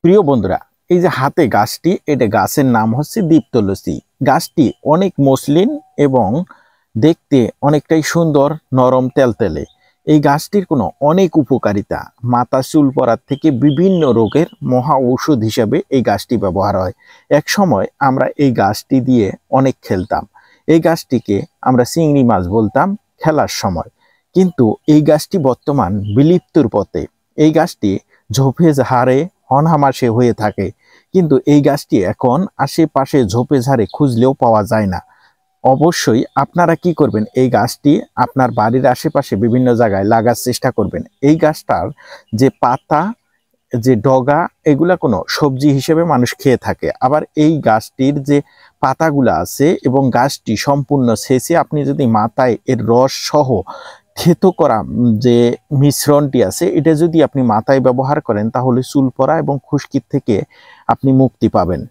প্রিয় বন্ধুরা, এই যে হাতে গাছটি, এটা গাছের নাম হচ্ছে দীপ্তলসী। গাছটি অনেক মসৃণ এবং দেখতে অনেকটাই সুন্দর, নরম, তেলতেলে। এই গাছটির কোনো অনেক উপকারিতা। মাথা চুল পড়ার থেকে বিভিন্ন রোগের মহা ঔষধ হিসেবে এই গাছটি ব্যবহার হয়। এক সময় আমরা এই গাছটি দিয়ে অনেক খেলতাম। এই গাছটিকে আমরা চিংড়ি মাছ বলতাম খেলার সময়। কিন্তু এই গাছটি বর্তমান বিলুপ্তির পথে। এই গাছটি ঝোপে ঝাড়ে অনামাসে হয়ে থাকে, কিন্তু এই গাছটি এখন আশেপাশে ঝোপে ঝাড়ে খুঁজলেও পাওয়া যায় না। অবশ্যই আপনারা কি করবেন, এই গাছটি আপনার বাড়ির আশেপাশে বিভিন্ন জায়গায় লাগার চেষ্টা করবেন। এই গাছটার যে পাতা, যে ডগা, এগুলা কোনো সবজি হিসেবে মানুষ খেয়ে থাকে। আবার এই গাছটির যে পাতাগুলা আছে এবং গাছটি সম্পূর্ণ ছেঁচে আপনি যদি মাথায় এর রস সহ থেতো করা যে মিশ্রণটি আছে, এটা যদি আপনি মাথায় ব্যবহার করেন তাহলে চুল পড়া এবং খুশকির থেকে আপনি মুক্তি পাবেন।